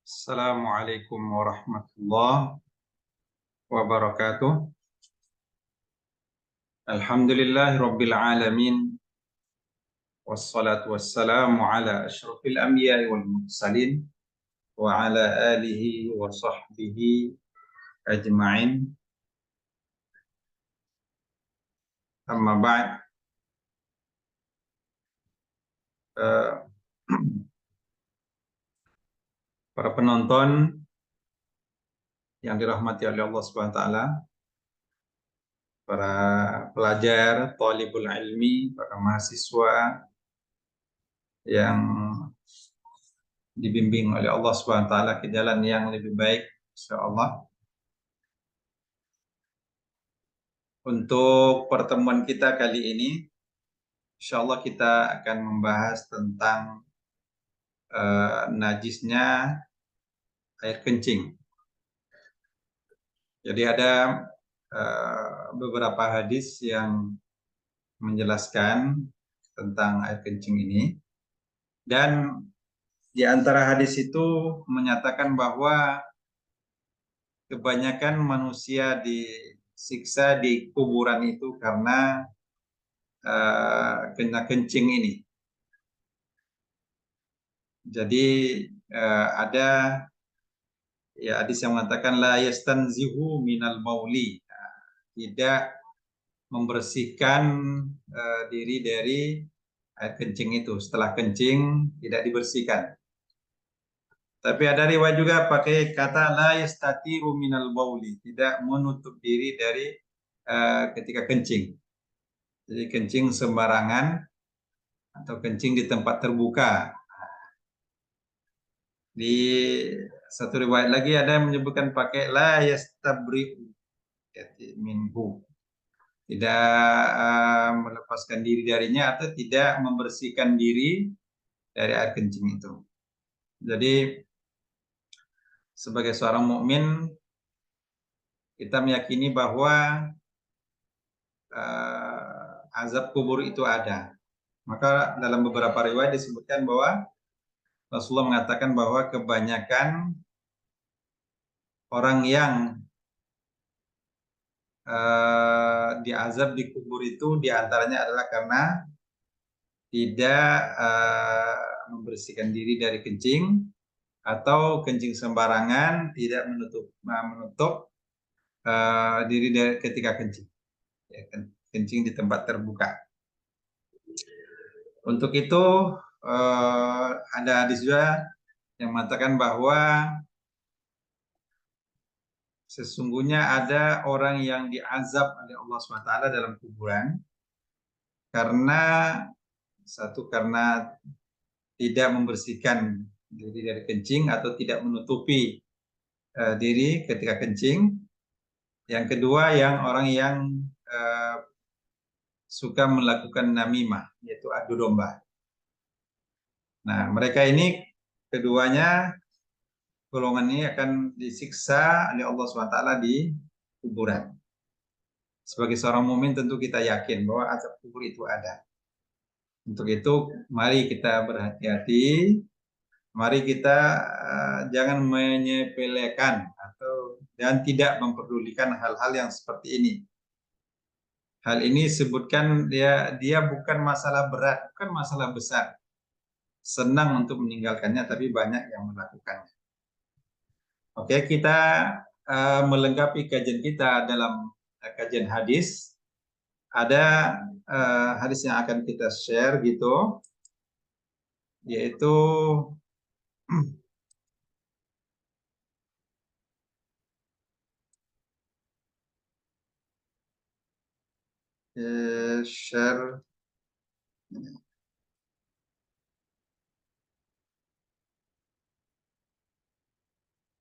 Assalamualaikum warahmatullahi wabarakatuh. Alhamdulillahi rabbil alamin. Wassalatu wassalamu ala asyrafil anbiya'i wal mursalin wa ala alihi wa sahbihi ajma'in. Amma ba'd. Eh, Para penonton yang dirahmati oleh Allah Subhanahu wa taala, para pelajar, thalibul ilmi, para mahasiswa yang dibimbing oleh Allah Subhanahu wa taala ke jalan yang lebih baik insyaallah. Untuk pertemuan kita kali ini, insyaallah kita akan membahas tentang najisnya air kencing. Jadi ada beberapa hadis yang menjelaskan tentang air kencing ini, dan di antara hadis itu menyatakan bahwa kebanyakan manusia disiksa di kuburan itu karena kena kencing ini. Jadi ada ya hadis yang mengatakan la yastanzihu minal bauli, tidak membersihkan diri dari air kencing itu. Setelah kencing tidak dibersihkan. Tapi ada riwayat juga pakai kata la yastatiru minal bauli, tidak menutup diri dari ketika kencing. Jadi kencing sembarangan atau kencing di tempat terbuka. Di satu riwayat lagi ada yang menyebutkan pakai la yastabri'u minhu, tidak melepaskan diri darinya atau tidak membersihkan diri dari air kencing itu. Jadi sebagai seorang mukmin kita meyakini bahwa azab kubur itu ada. Maka dalam beberapa riwayat disebutkan bahwa Rasulullah mengatakan bahwa kebanyakan orang yang diazab di kubur itu diantaranya adalah karena tidak membersihkan diri dari kencing atau kencing sembarangan, tidak menutup diri dari ketika kencing, ya, kencing di tempat terbuka. Untuk itu ada hadis juga yang mengatakan bahwa sesungguhnya ada orang yang diazab oleh Allah SWT dalam kuburan karena karena tidak membersihkan diri dari kencing atau tidak menutupi diri ketika kencing. Yang kedua, orang yang suka melakukan namimah, yaitu adu domba. Nah, mereka ini keduanya, golongan ini akan disiksa oleh Allah SWT di kuburan. Sebagai seorang mukmin tentu kita yakin bahwa azab kubur itu ada. Untuk itu mari kita berhati-hati, mari kita jangan menyepelekan dan tidak memperdulikan hal-hal yang seperti ini. Hal ini sebutkan dia bukan masalah berat, bukan masalah besar. Senang untuk meninggalkannya, tapi banyak yang melakukannya. Oke, kita melengkapi kajian kita dalam kajian hadis. Ada hadis yang akan kita share gitu, yaitu share.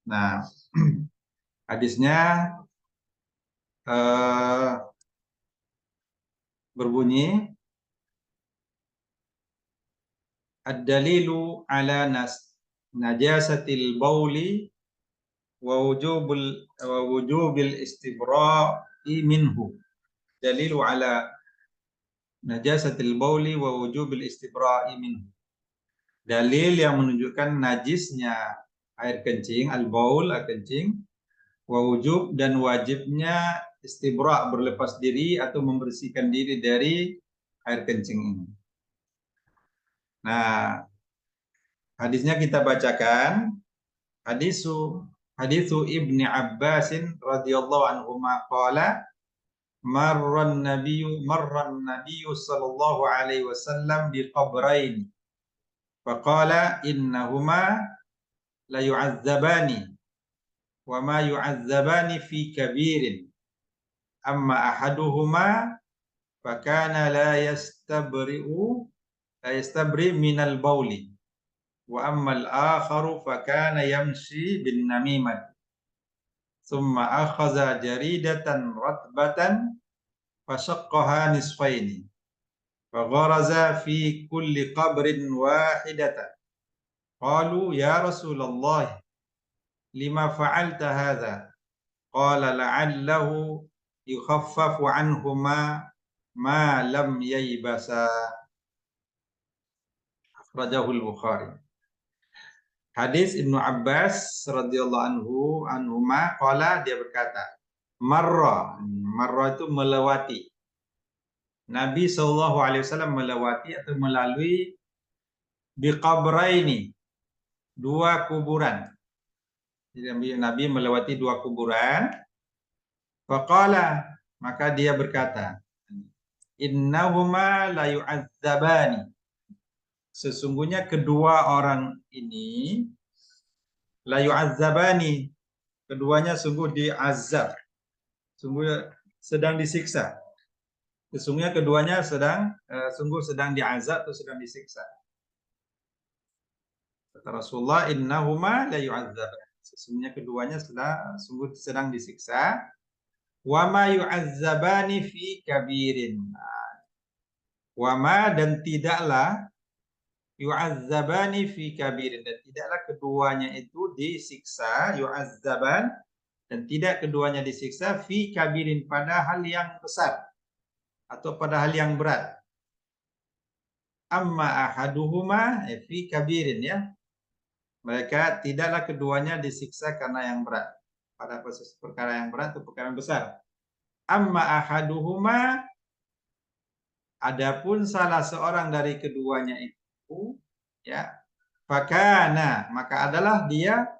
Nah, hadisnya berbunyi ad-dalilu ala najasatil bauli wa wujubil istibra'i minhu. Dalilu ala najasatil bauli wa wujubil istibra'i minhu. Dalil yang menunjukkan najisnya air kencing, al-baul, air kencing, wa wujub, dan wajibnya istibra, berlepas diri atau membersihkan diri dari air kencing ini. Nah, hadisnya kita bacakan. Hadisu Ibni Abbasin radhiyallahu anhu qala marran nabiyyu sallallahu alaihi wasallam bi qabrain faqala innahuma la yu'azzabani wa ma yu'azzabani fi kabirin amma ahaduhuma fakana la yastabri minal bauli wa ammal akharu fakana yamshi bin namimah thumma akhadha jaridatan ratbatan fashaqqaha nisfaini fagharaza fi kulli qabrin wahidatan qalu ya Rasulullah lima fa'alta hadha qala la'allahu yukhaffafu anhuma ma lam yaybasa. Rajahul Bukhari. Hadis Ibnu Abbas radhiyallahu anhuma qala, dia berkata, marra itu melewati. Nabi sallallahu alaihi wasallam melewati atau melalui biqabraini, dua kuburan. Jadi Nabi melewati dua kuburan. Faqala, maka dia berkata, innahuma la yu'adzabani. Sesungguhnya kedua orang ini la yu'adzabani, keduanya sungguh diazab, sungguh sedang disiksa. Sesungguhnya keduanya sungguh sedang diazab atau sedang disiksa. Kata Rasulullah, innahuma la yu'adzabani. Sesungguhnya keduanya sungguh sedang disiksa. Wa ma yu'adzabani fi kabirin. Wa ma, dan tidaklah, yu'azzabani fi kabirin, dan tidaklah keduanya itu disiksa, yu'azzaban, dan tidak keduanya disiksa fi kabirin, pada hal yang besar atau pada hal yang berat. Amma ahaduhuma fi kabirin, ya. Mereka tidaklah keduanya disiksa karena yang berat, pada perkara yang berat atau perkara yang besar. Amma ahaduhuma, adapun salah seorang dari keduanya itu, ya, fakana, maka adalah dia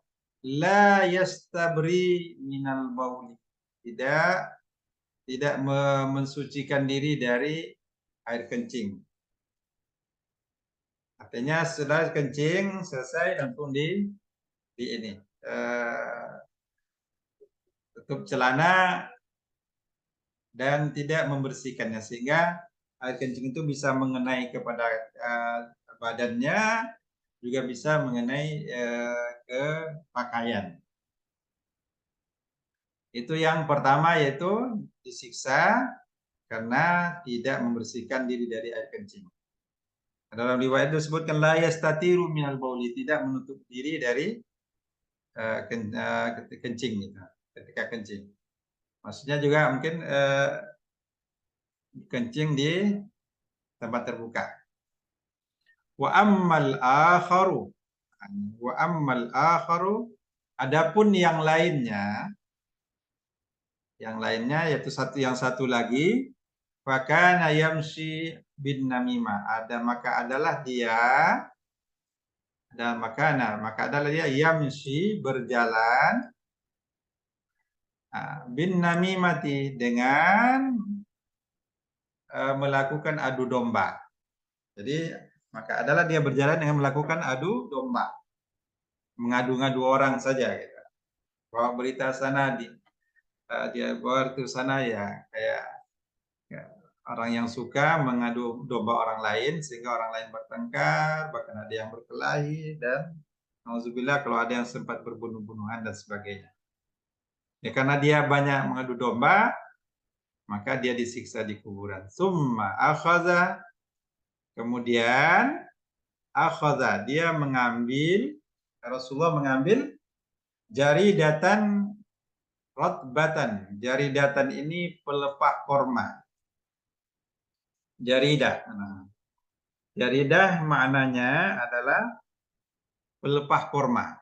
la yastabri minal bauli, tidak mensucikan diri dari air kencing. Artinya setelah kencing selesai, langsung di ini tutup celana dan tidak membersihkannya, sehingga air kencing itu bisa mengenai kepada badannya, juga bisa mengenai ke pakaian. Itu yang pertama, yaitu disiksa karena tidak membersihkan diri dari air kencing. Dalam riwayat itu disebutkan la yastatiru minal bauli, tidak menutup diri dari kencing gitu, ketika kencing. Maksudnya juga mungkin kencing di tempat terbuka. Wa ammal akharu, adapun yang lainnya yaitu yang satu lagi, fakana yamshi bin namimah, maka adalah dia yamshi, berjalan, bin namimati, dengan melakukan adu domba. Jadi maka adalah dia berjalan dengan melakukan adu domba, mengadu-ngadu orang saja gitu. Bawa berita sana, dia bawa ke sana, ya kayak orang yang suka mengadu domba orang lain sehingga orang lain bertengkar, bahkan ada yang berkelahi, dan nauzubillah kalau ada yang sempat berbunuh-bunuhan dan sebagainya. Ya, karena dia banyak mengadu domba, maka dia disiksa di kuburan. Summa akhadha, kemudian akhadha, dia mengambil, Rasulullah mengambil jaridatan ratbatan. Jaridatan ini pelepah korma. Jaridah. Jaridah maknanya adalah pelepah korma.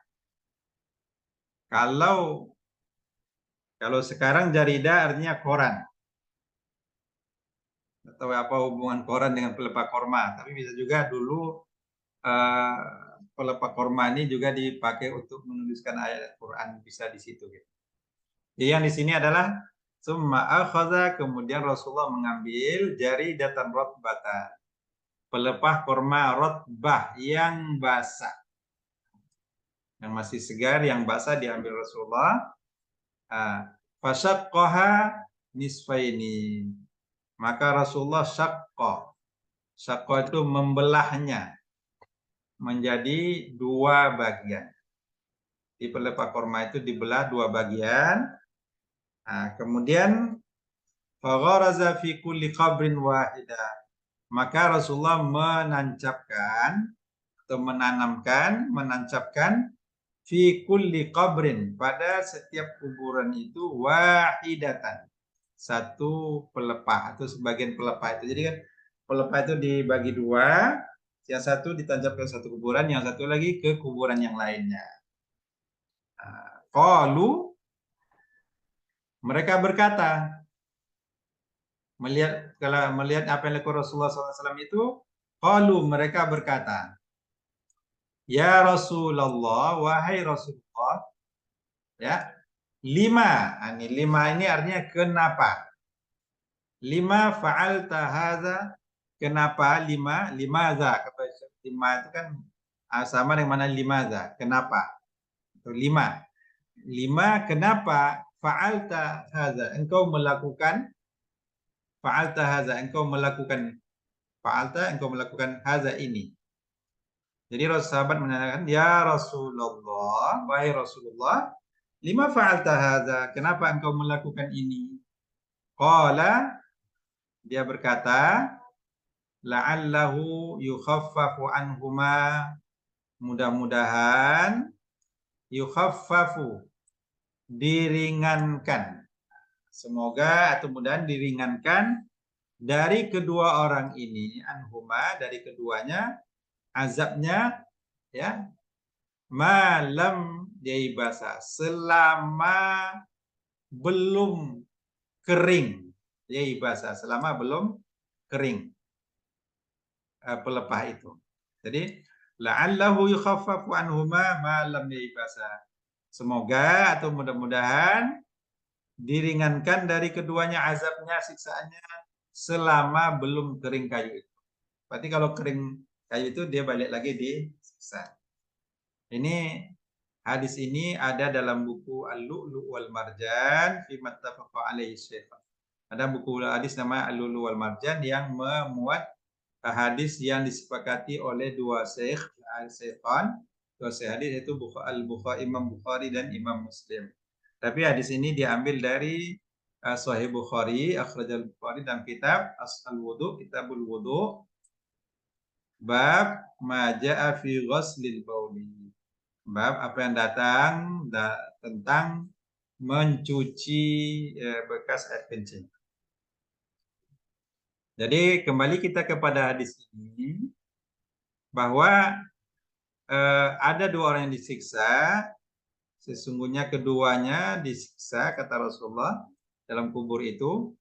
Kalau sekarang jarida artinya koran. Atau apa hubungan koran dengan pelepah korma. Tapi bisa juga dulu eh, pelepah korma ini juga dipakai untuk menuliskan ayat Quran, bisa di situ gitu. Jadi yang di sini adalah summa akhadha, kemudian Rasulullah mengambil jari datan rotbata, pelepah korma rotbah yang basah, yang masih segar, yang basah diambil Rasulullah. Fasyaqqaha nisfaini, maka Rasulullah syaqqa. Syaqqa itu membelahnya menjadi dua bagian. Di pelepah korma itu dibelah dua bagian. Kemudian fagharaza fi kulli qabrin wahida, maka Rasulullah menancapkan atau menancapkan fi kulli qabrin, pada setiap kuburan itu wahidatan, satu pelepah atau sebagian pelepah itu. Jadi kan pelepah itu dibagi dua, yang satu ditancapkan satu kuburan, yang satu lagi ke kuburan yang lainnya. Qalu, mereka berkata, melihat apa yang dilakukan Rasulullah SAW itu, qalu, mereka berkata, ya Rasulullah, wahai Rasulullah, ya, lima ini artinya kenapa? Lima fa'alta hadza, kenapa? Limaza, kata lima itu kan sama dengan mana limaza, kenapa? Itu lima. Kenapa? Fa'alta hadza, engkau melakukan hadza ini. Jadi sahabat menyatakan, ya Rasulullah, wahai Rasulullah, lima fa'alta hadza, kenapa engkau melakukan ini? Qala, dia berkata, la'allahu yukhaffafu anhuma, mudah-mudahan yukhaffafu, diringankan, semoga atau mudahan diringankan dari kedua orang ini, anhuma, dari keduanya, azabnya, ya, malam yaibasa, selama belum kering, yaibasa, selama belum kering pelepah itu. Jadi la'allahu yukhaffafu anhuma ma lam yaibasa, semoga atau mudah-mudahan diringankan dari keduanya azabnya, siksaannya, selama belum kering kayu itu. Berarti kalau kering kayu itu dia balik lagi disiksa. Ini hadis ini ada dalam buku Al-Lu'lu' wal Marjan fi mattafaqa alaihi syekh. Ada buku hadis nama Al-Lu'lu' wal Marjan yang memuat hadis yang disepakati oleh dua syekh al-Syekhan, dua syekh hadis, yaitu Al-Bukhari, Imam Bukhari dan Imam Muslim. Tapi hadis ini diambil dari Sahih Bukhari, akhrajal Bukhari dalam kitab Al-Wudu, Kitabul Wudu, bab ma jaa fi ghuslil bauli. Bab apa yang datang tentang mencuci bekas air kencing. Jadi kembali kita kepada hadis ini, bahwa ada dua orang yang disiksa, sesungguhnya keduanya disiksa, kata Rasulullah, dalam kubur itu,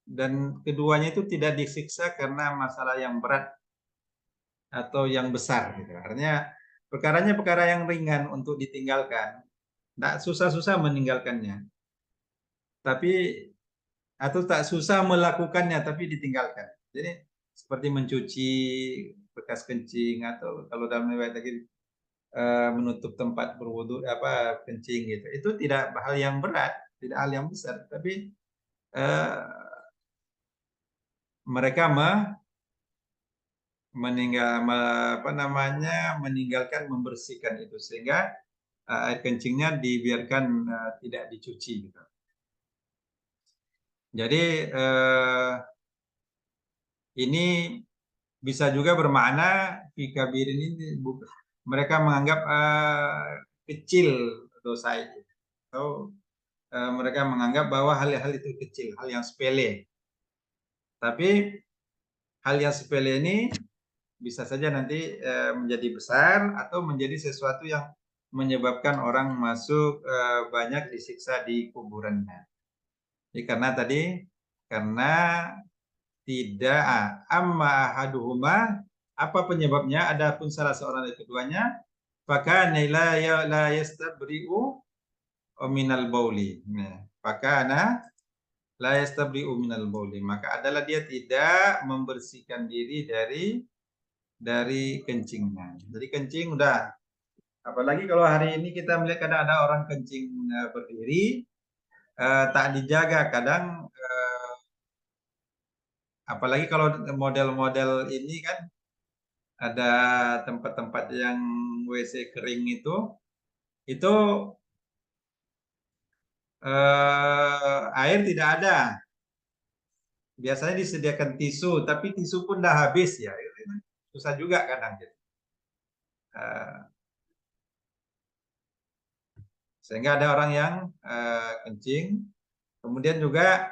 dan keduanya itu tidak disiksa karena masalah yang berat atau yang besar gitu. Artinya perkaranya perkara yang ringan untuk ditinggalkan, tidak susah-susah meninggalkannya, tapi atau tak susah melakukannya tapi ditinggalkan. Jadi seperti mencuci bekas kencing, atau kalau dalam riwayat lagi menutup tempat berwudu kencing gitu. Itu tidak hal yang berat, tidak hal yang besar, tapi mereka meninggalkan membersihkan itu, sehingga air kencingnya dibiarkan tidak dicuci gitu. Jadi ini bisa juga bermakna fikabirin ini mereka menganggap kecil dosa itu, atau mereka menganggap bahwa hal-hal itu kecil, hal yang sepele. Tapi hal yang sepele ini bisa saja nanti menjadi besar atau menjadi sesuatu yang menyebabkan orang masuk banyak disiksa di kuburannya. Jadi karena tidak amma ahaduhuma, apa penyebabnya? Adapun salah seorang dari keduanya, fakana la yastabri'u minal bauli. Nah, fakana la yastabri'u minal bauli, maka adalah dia tidak membersihkan diri dari kencingnya. Jadi kencing udah, apalagi kalau hari ini kita melihat kadang ada orang kencing berdiri, tak dijaga kadang, apalagi kalau model-model ini kan ada tempat-tempat yang WC kering itu air tidak ada. Biasanya disediakan tisu, tapi tisu pun dah habis ya. Susah juga kadang gitu. Sehingga ada orang yang kencing, kemudian juga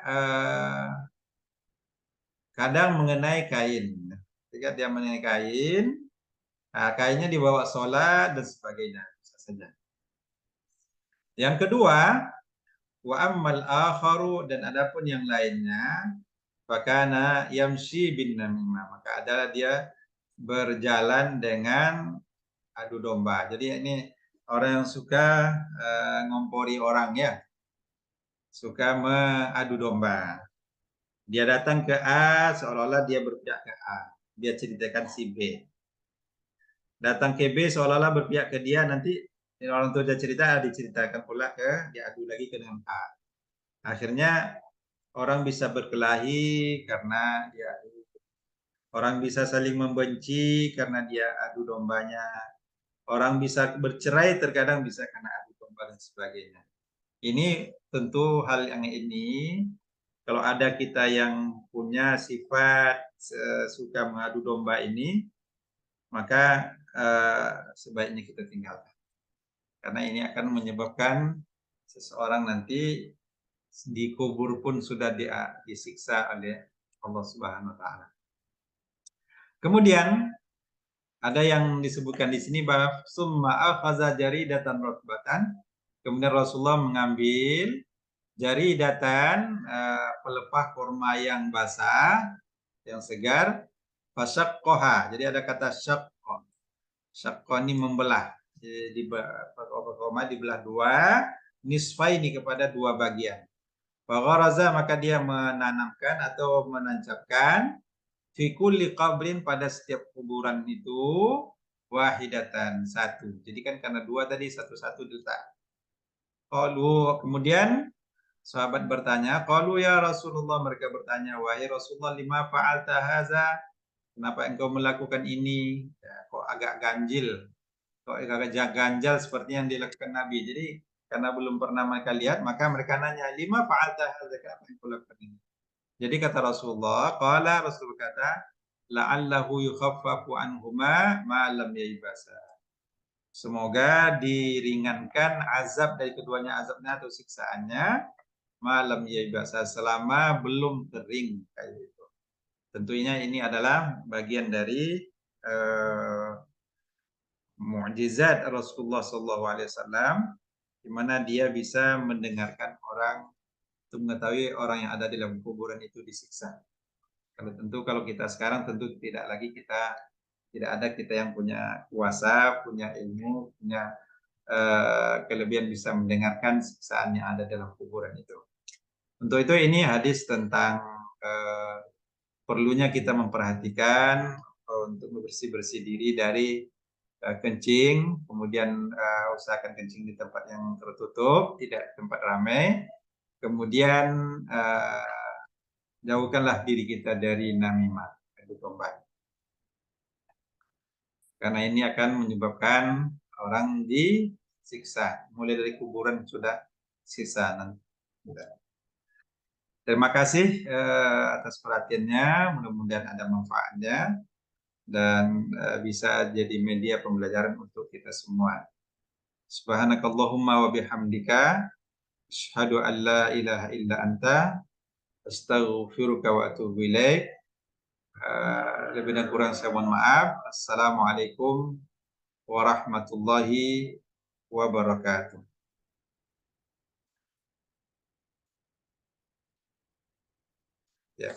kadang mengenai kain. Ketika dia mengenai kain, kainnya dibawa sholat dan sebagainya. Bisa saja. Yang kedua, wa ammal akharu, dan adapun yang lainnya, fakana yamshi bin namimah, maka adalah dia berjalan dengan adu domba. Jadi ini orang yang suka ngompori orang ya, suka mengadu domba. Dia datang ke A seolah-olah dia berpihak ke A. Dia ceritakan si B. Datang ke B seolah-olah berpihak ke dia, nanti orang tua dia cerita diceritakan pula diadu lagi ke dengan A. Akhirnya orang bisa berkelahi karena dia adu. Orang bisa saling membenci karena dia adu dombanya. Orang bisa bercerai terkadang bisa karena adu domba dan sebagainya. Ini tentu hal yang ini, kalau ada kita yang punya sifat suka mengadu domba ini, maka sebaiknya kita tinggalkan. Karena ini akan menyebabkan seseorang nanti dikubur pun sudah disiksa oleh Allah Subhanahu wa taala. Kemudian ada yang disebutkan di sini bahwa summa akhadha jaridatan rutbatan, kemudian Rasulullah mengambil jaridatan pelepah kurma yang basah, yang segar, fasyaqqaha. Jadi ada kata syaqqa. Syaqqa ini membelah. Jadi kurma dibelah dua, nisfaini kepada dua bagian. Fagharaza, maka dia menanamkan atau menancapkan fi kulli qabrin, pada setiap kuburan itu wahidatan, satu. Jadi kan karena dua tadi satu-satu diletak. Kemudian sahabat bertanya, qalu ya Rasulullah, mereka bertanya, wahai Rasulullah, lima fa'alta haza, kenapa engkau melakukan ini? Ya, kok agak ganjil, kok agak ganjal seperti yang dilakukan Nabi. Jadi karena belum pernah mereka lihat, maka mereka nanya, lima fa'alta haza, kenapa engkau lakukan ini? Jadi kata Rasulullah, Rasul kata, la'allahu yukhaffafu anhuma ma lam yaibasa. Semoga diringankan azab dari keduanya, azabnya atau siksaannya, malam yaibasa, selama belum kering kayak gitu. Tentunya ini adalah bagian dari mukjizat Rasulullah SAW, di mana dia bisa mendengarkan orang untuk mengetahui orang yang ada di dalam kuburan itu disiksa. Kalau kita sekarang tentu tidak ada kita yang punya kuasa, punya ilmu, punya kelebihan bisa mendengarkan siksaan yang ada dalam kuburan itu. Untuk itu ini hadis tentang perlunya kita memperhatikan untuk bersih-bersih diri dari kencing, kemudian usahakan kencing di tempat yang tertutup, tidak tempat ramai. Kemudian jauhkanlah diri kita dari namimah, adu domba. Karena ini akan menyebabkan orang disiksa, mulai dari kuburan sudah siksa nanti. Terima kasih atas perhatiannya, mudah-mudahan ada manfaatnya dan bisa jadi media pembelajaran untuk kita semua. Subhanakallahumma wa bihamdika, asyhadu an la ilaha illa anta, astaghfiruka wa atubu ilaik. Lebih dan kurang saya mohon maaf. Assalamualaikum warahmatullahi wabarakatuh. Ya.